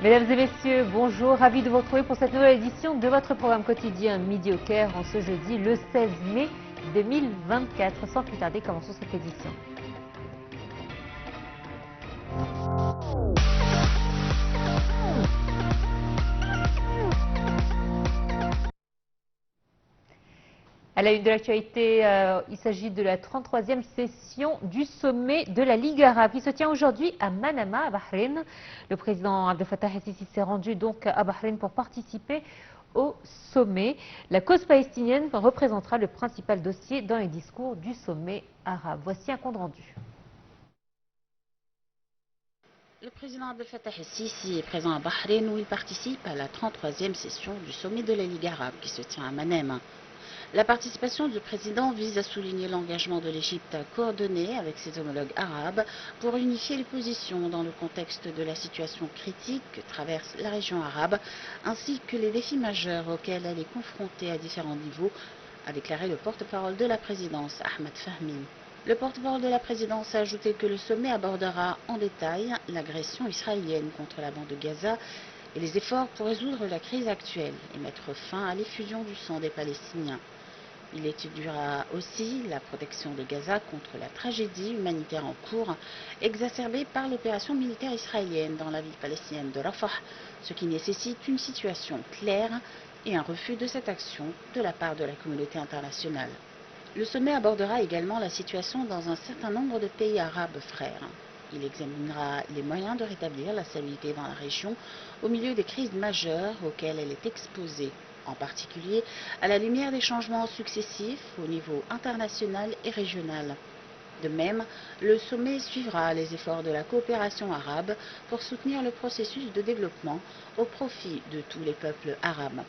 Mesdames et messieurs, bonjour, ravi de vous retrouver pour cette nouvelle édition de votre programme quotidien Midi au Caire en ce jeudi le 16 mai 2024. Sans plus tarder, commençons cette édition. À la une de l'actualité, il s'agit de la 33e session du sommet de la Ligue arabe qui se tient aujourd'hui à Manama, à Bahreïn. Le président Abdel Fattah el-Sisi s'est rendu donc à Bahreïn pour participer au sommet. La cause palestinienne représentera le principal dossier dans les discours du sommet arabe. Voici un compte rendu. Le président Abdel Fattah el-Sisi est présent à Bahreïn où il participe à la 33e session du sommet de la Ligue arabe qui se tient à Manama. La participation du président vise à souligner l'engagement de l'Égypte à coordonner avec ses homologues arabes pour unifier les positions dans le contexte de la situation critique que traverse la région arabe, ainsi que les défis majeurs auxquels elle est confrontée à différents niveaux, a déclaré le porte-parole de la présidence, Ahmed Fahmy. Le porte-parole de la présidence a ajouté que le sommet abordera en détail l'agression israélienne contre la bande de Gaza et les efforts pour résoudre la crise actuelle et mettre fin à l'effusion du sang des Palestiniens. Il étudiera aussi la protection de Gaza contre la tragédie humanitaire en cours, exacerbée par l'opération militaire israélienne dans la ville palestinienne de Rafah, ce qui nécessite une situation claire et un refus de cette action de la part de la communauté internationale. Le sommet abordera également la situation dans un certain nombre de pays arabes frères. Il examinera les moyens de rétablir la stabilité dans la région au milieu des crises majeures auxquelles elle est exposée, en particulier à la lumière des changements successifs au niveau international et régional. De même, le sommet suivra les efforts de la coopération arabe pour soutenir le processus de développement au profit de tous les peuples arabes.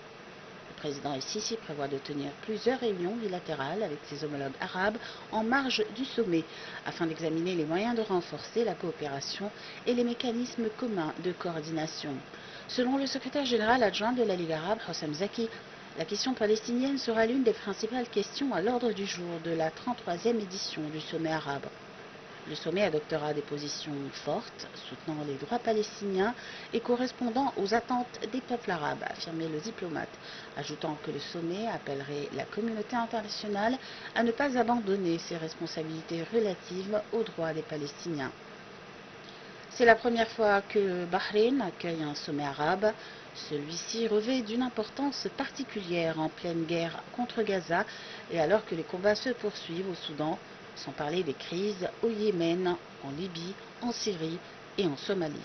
Le président el-Sisi prévoit de tenir plusieurs réunions bilatérales avec ses homologues arabes en marge du sommet afin d'examiner les moyens de renforcer la coopération et les mécanismes communs de coordination. Selon le secrétaire général adjoint de la Ligue arabe, Hossam Zaki, la question palestinienne sera l'une des principales questions à l'ordre du jour de la 33e édition du sommet arabe. Le sommet adoptera des positions fortes, soutenant les droits palestiniens et correspondant aux attentes des peuples arabes, a affirmé le diplomate, ajoutant que le sommet appellerait la communauté internationale à ne pas abandonner ses responsabilités relatives aux droits des Palestiniens. C'est la première fois que Bahreïn accueille un sommet arabe. Celui-ci revêt d'une importance particulière en pleine guerre contre Gaza et alors que les combats se poursuivent au Soudan, sans parler des crises au Yémen, en Libye, en Syrie et en Somalie.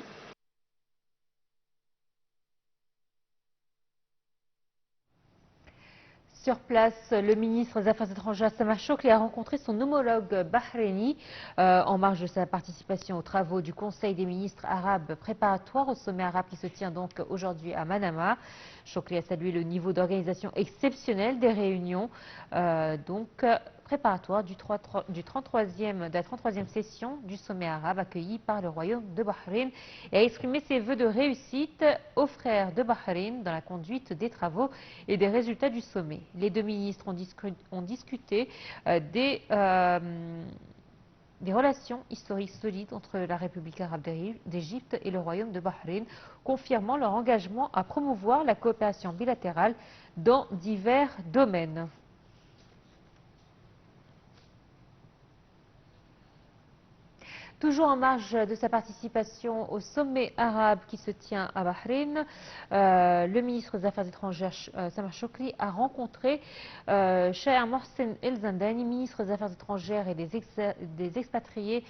Sur place, le ministre des Affaires étrangères Sameh Shoukry a rencontré son homologue bahreïni en marge de sa participation aux travaux du Conseil des ministres arabes préparatoire au sommet arabe qui se tient donc aujourd'hui à Manama. Shoukry a salué le niveau d'organisation exceptionnel des réunions préparatoires de la 33e session du sommet arabe accueilli par le Royaume de Bahreïn et a exprimé ses vœux de réussite aux frères de Bahreïn dans la conduite des travaux et des résultats du sommet. Les deux ministres ont discuté des relations historiques solides entre la République arabe d'Égypte et le Royaume de Bahreïn, confirmant leur engagement à promouvoir la coopération bilatérale dans divers domaines. Toujours en marge de sa participation au sommet arabe qui se tient à Bahreïn, le ministre des Affaires étrangères Sameh Shoukry a rencontré Cheikh Mohsen El-Zandani, ministre des Affaires étrangères et des expatriés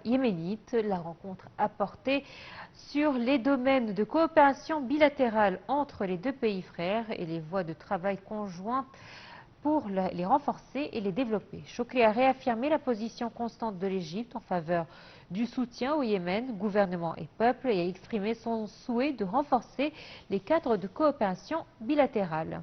yéménites. La rencontre a porté sur les domaines de coopération bilatérale entre les deux pays frères et les voies de travail conjointes pour les renforcer et les développer. Shoukry a réaffirmé la position constante de l'Égypte en faveur du soutien au Yémen, gouvernement et peuple, et a exprimé son souhait de renforcer les cadres de coopération bilatérale.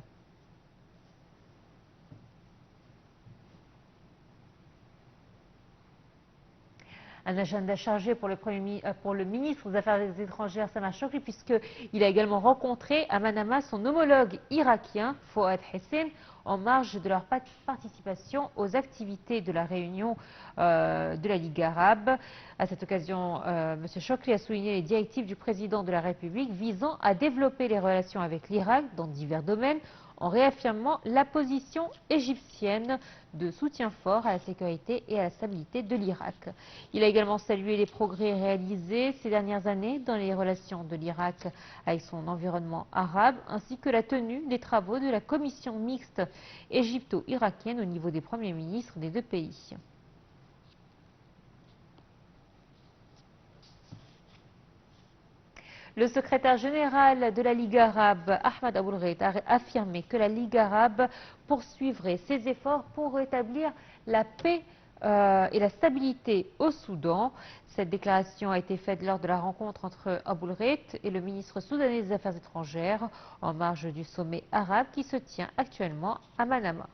un agenda chargé pour le ministre des Affaires étrangères Samar Shoukry, puisqu'il a également rencontré à Manama son homologue irakien Fouad Hessein en marge de leur participation aux activités de la réunion de la Ligue arabe. À cette occasion, M. Shoukry a souligné les directives du président de la République visant à développer les relations avec l'Irak dans divers domaines, en réaffirmant la position égyptienne de soutien fort à la sécurité et à la stabilité de l'Irak. Il a également salué les progrès réalisés ces dernières années dans les relations de l'Irak avec son environnement arabe, ainsi que la tenue des travaux de la commission mixte égypto-irakienne au niveau des premiers ministres des deux pays. Le secrétaire général de la Ligue arabe, Ahmed Aboulghait, a affirmé que la Ligue arabe poursuivrait ses efforts pour rétablir la paix et la stabilité au Soudan. Cette déclaration a été faite lors de la rencontre entre Aboulghait et le ministre soudanais des Affaires étrangères en marge du sommet arabe qui se tient actuellement à Manama.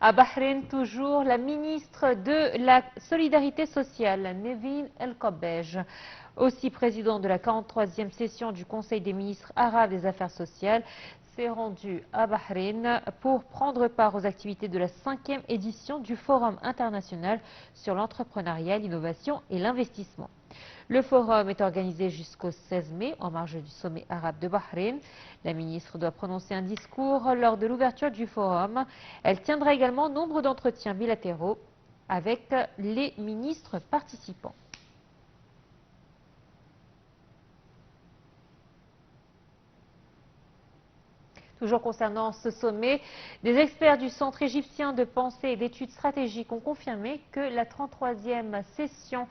À Bahreïn, toujours, la ministre de la Solidarité sociale, Nevin El-Kobbej, aussi président de la 43e session du Conseil des ministres arabes des Affaires sociales, s'est rendue à Bahreïn pour prendre part aux activités de la 5e édition du Forum international sur l'entrepreneuriat, l'innovation et l'investissement. Le forum est organisé jusqu'au 16 mai en marge du sommet arabe de Bahreïn. La ministre doit prononcer un discours lors de l'ouverture du forum. Elle tiendra également nombre d'entretiens bilatéraux avec les ministres participants. Toujours concernant ce sommet, des experts du Centre égyptien de pensée et d'études stratégiques ont confirmé que la 33e session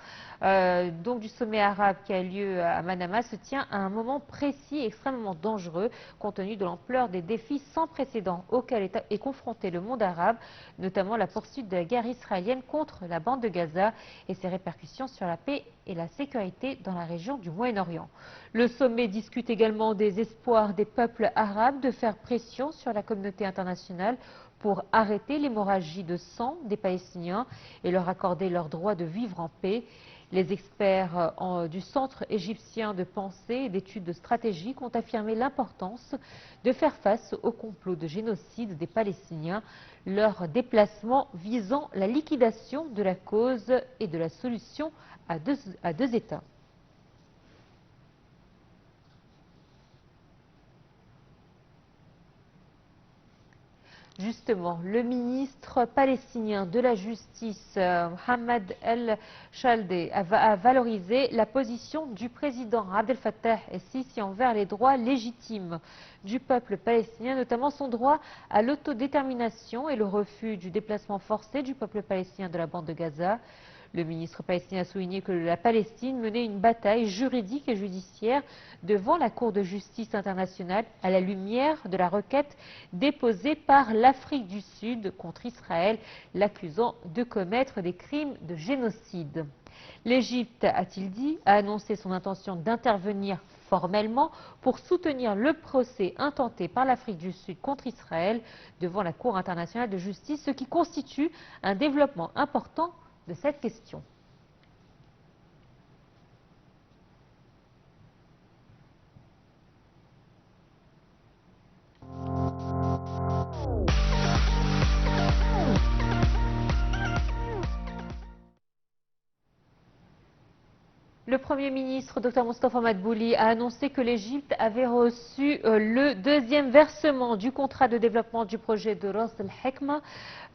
donc du sommet arabe qui a lieu à Manama se tient à un moment précis et extrêmement dangereux compte tenu de l'ampleur des défis sans précédent auxquels est confronté le monde arabe, notamment la poursuite de la guerre israélienne contre la bande de Gaza et ses répercussions sur la paix et la sécurité dans la région du Moyen-Orient. Le sommet discute également des espoirs des peuples arabes de faire pression sur la communauté internationale pour arrêter l'hémorragie de sang des Palestiniens et leur accorder leur droit de vivre en paix. Les experts du Centre égyptien de pensée et d'études stratégiques ont affirmé l'importance de faire face au complot de génocide des Palestiniens, leur déplacement visant la liquidation de la cause et de la solution à deux États. Justement, le ministre palestinien de la Justice, Mohamed El-Chaldé, a valorisé la position du président Abdel Fattah el-Sisi envers les droits légitimes du peuple palestinien, notamment son droit à l'autodétermination et le refus du déplacement forcé du peuple palestinien de la bande de Gaza. Le ministre palestinien a souligné que la Palestine menait une bataille juridique et judiciaire devant la Cour de justice internationale à la lumière de la requête déposée par l'Afrique du Sud contre Israël, l'accusant de commettre des crimes de génocide. L'Égypte, a-t-il dit, a annoncé son intention d'intervenir formellement pour soutenir le procès intenté par l'Afrique du Sud contre Israël devant la Cour internationale de justice, ce qui constitue un développement important de cette question. Le Premier ministre, Dr Moustapha Madbouli, a annoncé que l'Égypte avait reçu le deuxième versement du contrat de développement du projet de Ras al-Hekma,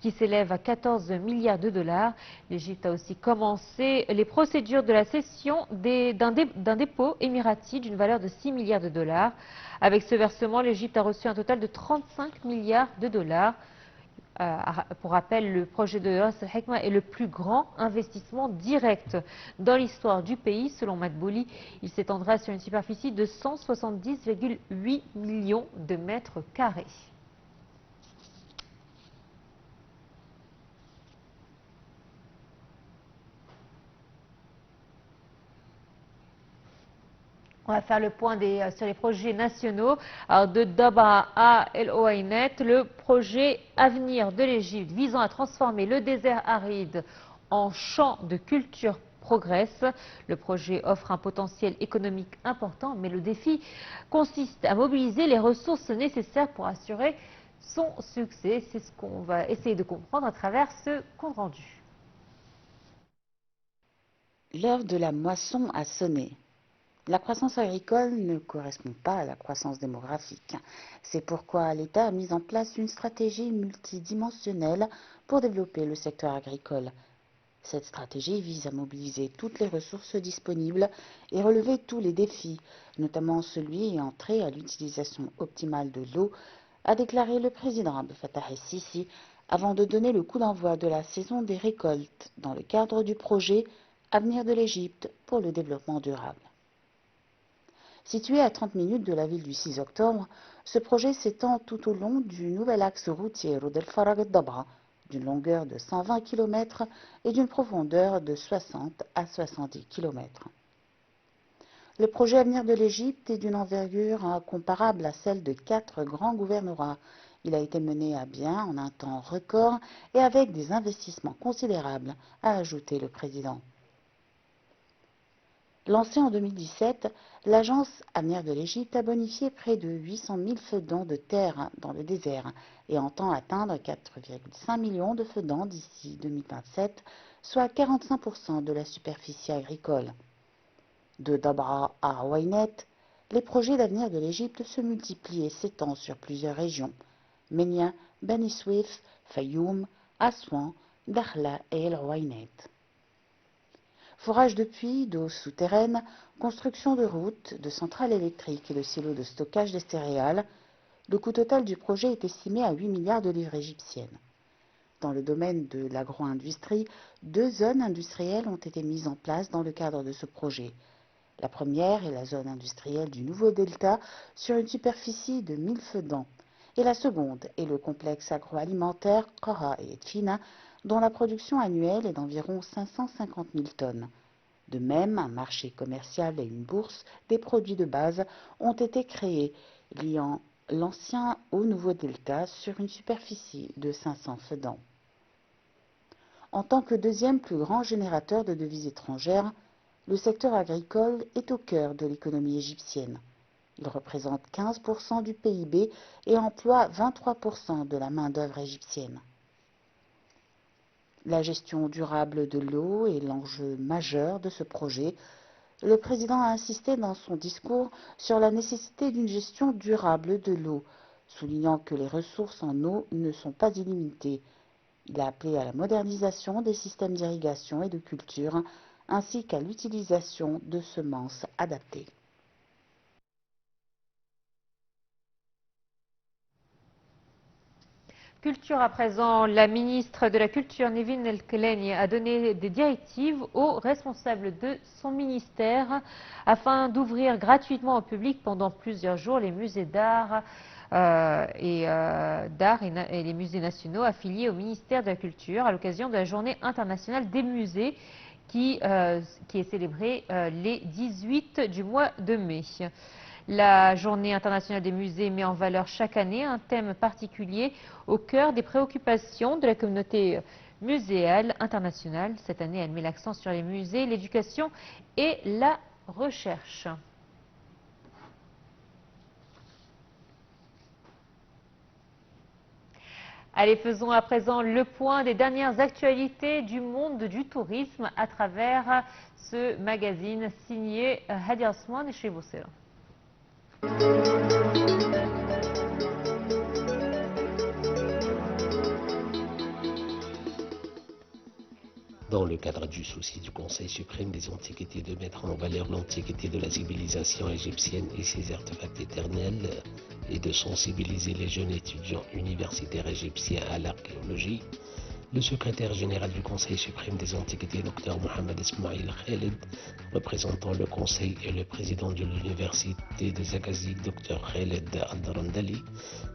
qui s'élève à 14 milliards de dollars. L'Égypte a aussi commencé les procédures de la cession d'un dépôt émirati d'une valeur de 6 milliards de dollars. Avec ce versement, l'Égypte a reçu un total de 35 milliards de dollars. Pour rappel, le projet de Ras al-Hekma est le plus grand investissement direct dans l'histoire du pays. Selon Madbouli, il s'étendra sur une superficie de 170,8 millions de mètres carrés. On va faire le point sur les projets nationaux. Alors, de Dabra à El Ouainet, le projet Avenir de l'Égypte visant à transformer le désert aride en champ de culture progresse. Le projet offre un potentiel économique important, mais le défi consiste à mobiliser les ressources nécessaires pour assurer son succès. C'est ce qu'on va essayer de comprendre à travers ce compte rendu. L'heure de la moisson a sonné. La croissance agricole ne correspond pas à la croissance démographique. C'est pourquoi l'État a mis en place une stratégie multidimensionnelle pour développer le secteur agricole. Cette stratégie vise à mobiliser toutes les ressources disponibles et relever tous les défis, notamment celui ayant trait à l'utilisation optimale de l'eau, a déclaré le président Abdel Fattah el-Sisi avant de donner le coup d'envoi de la saison des récoltes dans le cadre du projet Avenir de l'Égypte pour le développement durable. Situé à 30 minutes de la ville du 6 octobre, ce projet s'étend tout au long du nouvel axe routier Roud El Farag Dabra, d'une longueur de 120 km et d'une profondeur de 60 à 70 km. Le projet Avenir de l'Égypte est d'une envergure comparable à celle de 4 grands gouvernorats. Il a été mené à bien en un temps record et avec des investissements considérables, a ajouté le président. Lancée en 2017, l'agence Avenir de l'Égypte a bonifié près de 800 000 fedans de terre dans le désert et entend atteindre 4,5 millions de fedans d'ici 2027, soit 45% de la superficie agricole. De Dabra à Ouainet, les projets d'Avenir de l'Égypte se multiplient et s'étendent sur plusieurs régions: Ménia, Beni Suef, Fayoum, Assouan, Dakhla et El Ouainet. Forage de puits, d'eau souterraine, construction de routes, de centrales électriques et de silos de stockage des céréales, le coût total du projet est estimé à 8 milliards de livres égyptiennes. Dans le domaine de l'agro-industrie, 2 zones industrielles ont été mises en place dans le cadre de ce projet. La première est la zone industrielle du Nouveau Delta sur une superficie de 1000 fedans. Et la seconde est le complexe agroalimentaire Kora et Edfina, dont la production annuelle est d'environ 550 000 tonnes. De même, un marché commercial et une bourse des produits de base ont été créés, liant l'ancien au nouveau delta sur une superficie de 500 fedans. En tant que deuxième plus grand générateur de devises étrangères, le secteur agricole est au cœur de l'économie égyptienne. Il représente 15% du PIB et emploie 23% de la main-d'œuvre égyptienne. La gestion durable de l'eau est l'enjeu majeur de ce projet. Le président a insisté dans son discours sur la nécessité d'une gestion durable de l'eau, soulignant que les ressources en eau ne sont pas illimitées. Il a appelé à la modernisation des systèmes d'irrigation et de culture, ainsi qu'à l'utilisation de semences adaptées. Culture à présent, la ministre de la Culture, Nevin El-Keleni, a donné des directives aux responsables de son ministère afin d'ouvrir gratuitement au public pendant plusieurs jours les musées d'art et les musées nationaux affiliés au ministère de la Culture à l'occasion de la Journée internationale des musées qui est célébrée les 18 du mois de mai. La Journée internationale des musées met en valeur chaque année un thème particulier au cœur des préoccupations de la communauté muséale internationale. Cette année, elle met l'accent sur les musées, l'éducation et la recherche. Allez, faisons à présent le point des dernières actualités du monde du tourisme à travers ce magazine signé Hadi Osman et chez Boussera. Dans le cadre du souci du Conseil suprême des antiquités de mettre en valeur l'antiquité de la civilisation égyptienne et ses artefacts éternels et de sensibiliser les jeunes étudiants universitaires égyptiens à l'archéologie, le secrétaire général du Conseil suprême des antiquités, Dr Mohamed Ismail Khaled, représentant le Conseil, et le président de l'université de Zagazig, Dr Khaled Ad-Randali,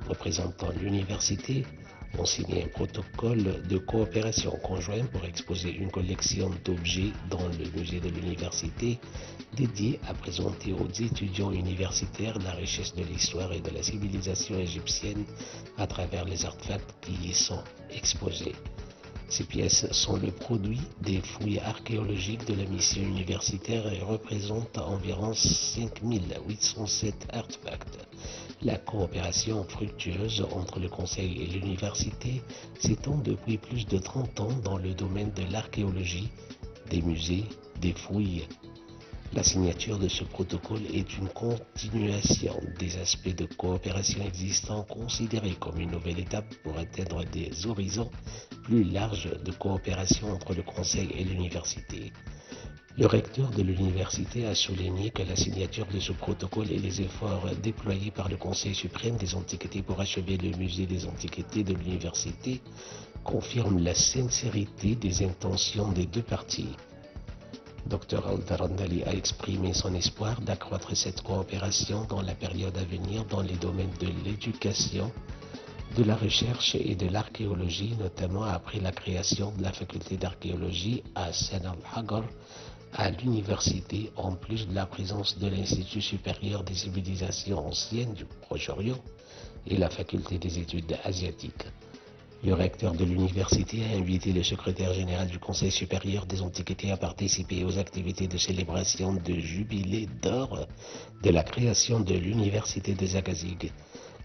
représentant l'université, ont signé un protocole de coopération conjoint pour exposer une collection d'objets dans le musée de l'université dédié à présenter aux étudiants universitaires la richesse de l'histoire et de la civilisation égyptienne à travers les artefacts qui y sont exposés. Ces pièces sont le produit des fouilles archéologiques de la mission universitaire et représentent environ 5807 artefacts. La coopération fructueuse entre le Conseil et l'université s'étend depuis plus de 30 ans dans le domaine de l'archéologie, des musées, des fouilles. La signature de ce protocole est une continuation des aspects de coopération existants considérés comme une nouvelle étape pour atteindre des horizons plus larges de coopération entre le Conseil et l'université. Le recteur de l'université a souligné que la signature de ce protocole et les efforts déployés par le Conseil suprême des Antiquités pour achever le musée des Antiquités de l'université confirment la sincérité des intentions des deux parties. Dr Al-Darandali a exprimé son espoir d'accroître cette coopération dans la période à venir dans les domaines de l'éducation, de la recherche et de l'archéologie, notamment après la création de la faculté d'archéologie à Sen al-Hagar à l'université, en plus de la présence de l'Institut supérieur des civilisations anciennes du Proche-Orient et la faculté des études asiatiques. Le recteur de l'université a invité le secrétaire général du Conseil supérieur des Antiquités à participer aux activités de célébration de jubilé d'or de la création de l'université de Zagazig,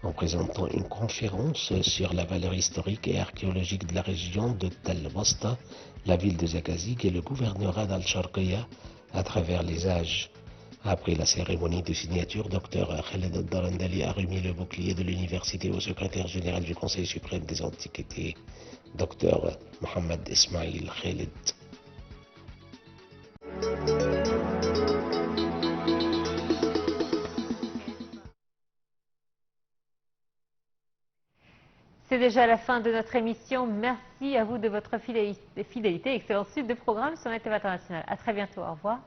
en présentant une conférence sur la valeur historique et archéologique de la région de Tal Wasta, la ville de Zagazig et le gouvernorat d'Al-Sharqiya à travers les âges. Après la cérémonie de signature, Dr Khaled Al-Darandali a remis le bouclier de l'université au secrétaire général du Conseil suprême des Antiquités, Dr Mohamed Ismail Khaled. C'est déjà la fin de notre émission. Merci à vous de votre fidélité. Excellente suite de programmes sur Net TV International. À très bientôt. Au revoir.